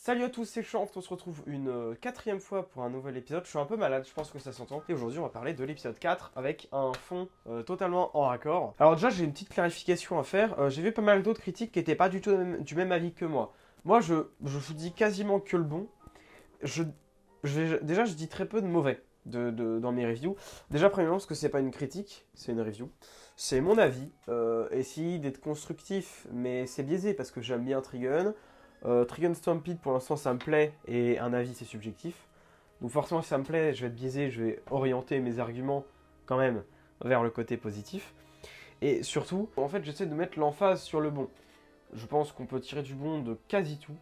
Salut à tous, c'est Chanf, on se retrouve une quatrième fois pour un nouvel épisode. Je suis un peu malade, je pense que ça s'entend. Et aujourd'hui, on va parler de l'épisode 4 avec un fond totalement en raccord. Alors déjà, j'ai une petite clarification à faire. J'ai vu pas mal d'autres critiques qui n'étaient pas du tout du même avis que moi. Moi, je vous dis quasiment que le bon. Déjà, je dis très peu de mauvais dans mes reviews. Déjà, premièrement, parce que c'est pas une critique, c'est une review. C'est mon avis. Essayer d'être constructif, mais c'est biaisé parce que j'aime bien Trigun. Trigun Stampede, pour l'instant, ça me plaît, et un avis, c'est subjectif. Donc forcément, si ça me plaît, je vais être biaisé, je vais orienter mes arguments quand même vers le côté positif. Et surtout, en fait, j'essaie de mettre l'emphase sur le bon. Je pense qu'on peut tirer du bon de quasi tout,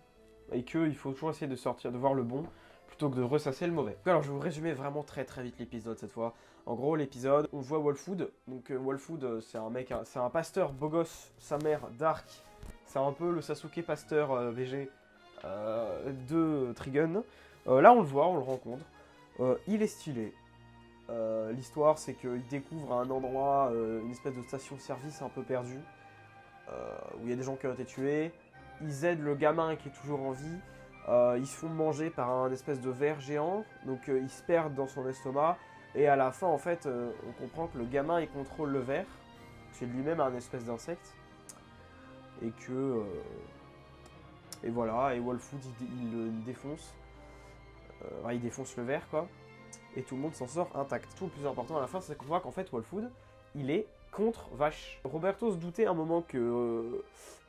et qu'il faut toujours essayer de sortir, de voir le bon, plutôt que de ressasser le mauvais. Alors, je vais vous résumer vraiment très vite l'épisode cette fois. En gros, l'épisode, on voit Wolfwood. Donc Wolfwood, c'est un mec, c'est un pasteur beau gosse, sa mère Dark. C'est un peu le Sasuke pasteur VG de Trigun. Là, on le voit, on le rencontre. Il est stylé. L'histoire, c'est qu'il découvre un endroit, une espèce de station-service un peu perdue, où il y a des gens qui ont été tués. Ils aident le gamin qui est toujours en vie. Ils se font manger par un espèce de ver géant. Donc, ils se perdent dans son estomac. Et à la fin, en fait, on comprend que le gamin, il contrôle le ver. C'est lui-même un espèce d'insecte. Et que... et voilà, et Wolfwood, il le défonce. Il défonce le verre, quoi. Et tout le monde s'en sort intact. Tout le plus important à la fin, c'est qu'on voit qu'en fait, Wolfwood, il est contre Vache. Roberto se doutait un moment que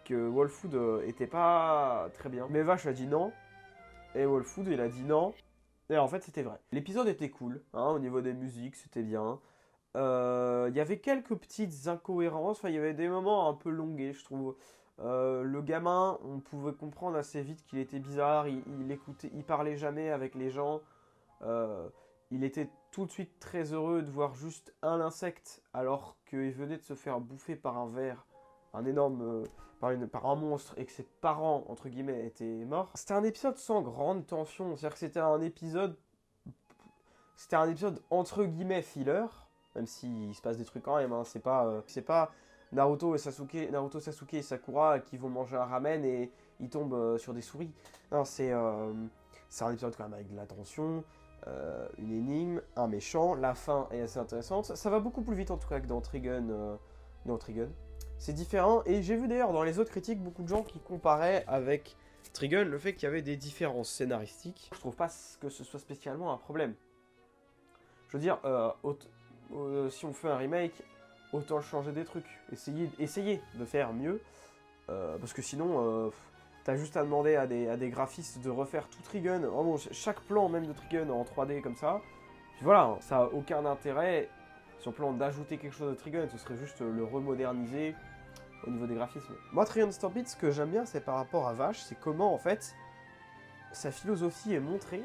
Wolfwood était pas très bien. Mais Vache a dit non. Et Wolfwood, il a dit non. Et en fait, c'était vrai. L'épisode était cool, hein, au niveau des musiques, c'était bien. Il y avait quelques petites incohérences. Enfin, il y avait des moments un peu longués, je trouve. Le gamin, on pouvait comprendre assez vite qu'il était bizarre, il écoutait, il parlait jamais avec les gens. Il était tout de suite très heureux de voir juste un insecte alors qu'il venait de se faire bouffer par un ver, un énorme, par un monstre, et que ses parents, entre guillemets, étaient morts. C'était un épisode sans grande tension, c'est-à-dire que c'était un épisode entre guillemets filler, même s'il se passe des trucs quand même, hein. C'est pas Naruto, Sasuke et Sakura qui vont manger un ramen et ils tombent sur des souris. Non, c'est un épisode quand même avec de la tension, une énigme, un méchant, la fin est assez intéressante. Ça va beaucoup plus vite en tout cas que dans Trigun. C'est différent, et j'ai vu d'ailleurs dans les autres critiques beaucoup de gens qui comparaient avec Trigun le fait qu'il y avait des différences scénaristiques. Je trouve pas que ce soit spécialement un problème. Je veux dire, si on fait un remake, autant changer des trucs. Essayez de faire mieux. Parce que sinon, t'as juste à demander à des graphistes de refaire tout Trigun. Vraiment, chaque plan même de Trigun en 3D comme ça. Puis voilà, ça n'a aucun intérêt sur le plan d'ajouter quelque chose de Trigun. Ce serait juste le remoderniser au niveau des graphismes. Moi, Trigun Stampede, ce que j'aime bien, c'est par rapport à Vache, c'est comment en fait sa philosophie est montrée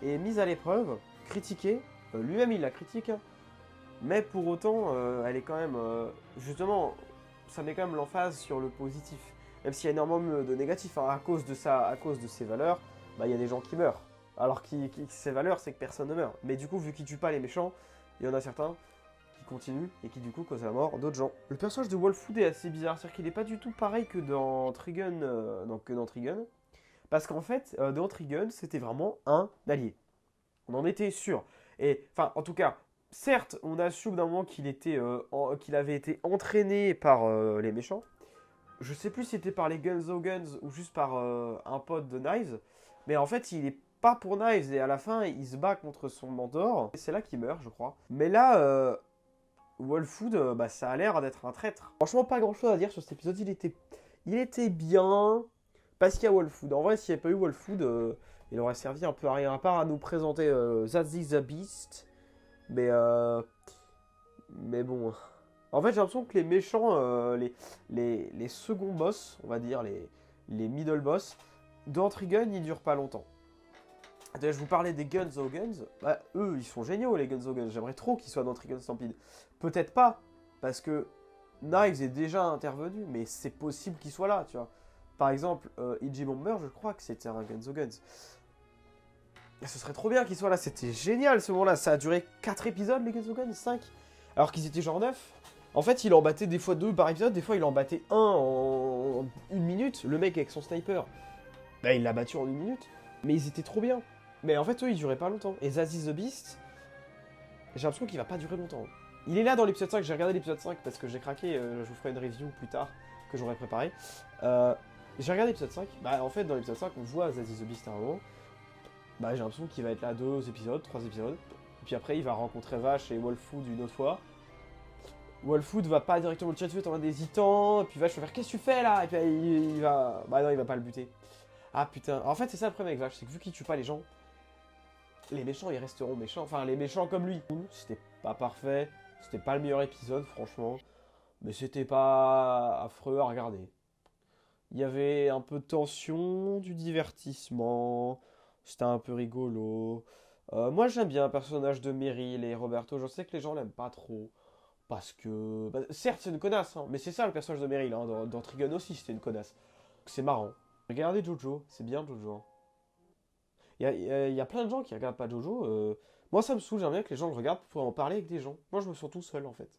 et mise à l'épreuve, critiquée. Lui-même, il la critique, hein. Mais pour autant, elle est quand même... justement, ça met quand même l'emphase sur le positif. Même s'il y a énormément de négatifs, hein. À cause de ses valeurs, bah, il y a des gens qui meurent. Alors que ses valeurs, c'est que personne ne meurt. Mais du coup, vu qu'il tue pas les méchants, il y en a certains qui continuent et qui du coup causent la mort d'autres gens. Le personnage de Wolfwood est assez bizarre, c'est-à-dire qu'il n'est pas du tout pareil que dans Trigun. Parce qu'en fait, dans Trigun, c'était vraiment un allié. On en était sûr. Et, enfin, en tout cas, certes, on assume d'un moment qu'il avait été entraîné par les méchants. Je sais plus si c'était par les Guns O' Guns ou juste par un pote de Knives. Mais en fait, il est pas pour Knives et à la fin, il se bat contre son mentor. Et c'est là qu'il meurt, je crois. Mais là, Wolfwood, bah, ça a l'air d'être un traître. Franchement, pas grand chose à dire sur cet épisode. Il était bien parce qu'il y a Wolfwood. En vrai, s'il n'y avait pas eu Wolfwood, il aurait servi un peu à rien, à part à nous présenter Zazie the Beast. Mais bon. En fait, j'ai l'impression que les méchants, les seconds boss, on va dire, les middle boss, dans Trigun, ils durent pas longtemps. Je vous parlais des Guns O' Guns. Bah, eux, ils sont géniaux, les Guns O' Guns. J'aimerais trop qu'ils soient dans Trigun Stampede. Peut-être pas, parce que Knives est déjà intervenu, mais c'est possible qu'il soit là, tu vois. Par exemple, E.G. Bomber, je crois que c'était un Guns O' Guns. Et ce serait trop bien qu'il soit là, c'était génial ce moment-là. Ça a duré 4 épisodes, les Guns O' Guns, 5. Alors qu'ils étaient genre 9. En fait, il en battait des fois 2 par épisode, des fois il en battait 1 en 1 minute, le mec avec son sniper. Bah, il l'a battu en 1 minute. Mais ils étaient trop bien. Mais en fait, eux, ils duraient pas longtemps. Et Zazie the Beast, j'ai l'impression qu'il va pas durer longtemps. Il est là dans l'épisode 5, j'ai regardé l'épisode 5 parce que j'ai craqué, je vous ferai une review plus tard que j'aurais préparé. J'ai regardé l'épisode 5, bah en fait dans l'épisode 5 on voit Zazie the Beast à un moment. Bah j'ai l'impression qu'il va être là 2 épisodes, 3 épisodes. Et puis après il va rencontrer Vache et Wolffood une autre fois. Wolffood va pas directement le tirer dessus en mode hésitant, et puis Vache va faire qu'est-ce que tu fais là? Et puis il va... Bah non il va pas le buter. Ah putain, en fait c'est ça le problème avec Vache, c'est que vu qu'il tue pas les gens, les méchants ils resteront méchants, enfin les méchants comme lui. C'était pas parfait, c'était pas le meilleur épisode franchement, mais c'était pas affreux à regarder. Il y avait un peu de tension, du divertissement, c'était un peu rigolo. Moi j'aime bien le personnage de Meryl et Roberto, je sais que les gens l'aiment pas trop. Parce que... bah, certes c'est une connasse, hein, mais c'est ça le personnage de Meryl, hein, dans Trigun aussi c'était une connasse. C'est marrant. Regardez Jojo, c'est bien Jojo. Il y a plein de gens qui regardent pas Jojo. Moi ça me saoule, j'aimerais bien que les gens le regardent pour en parler avec des gens. Moi je me sens tout seul en fait.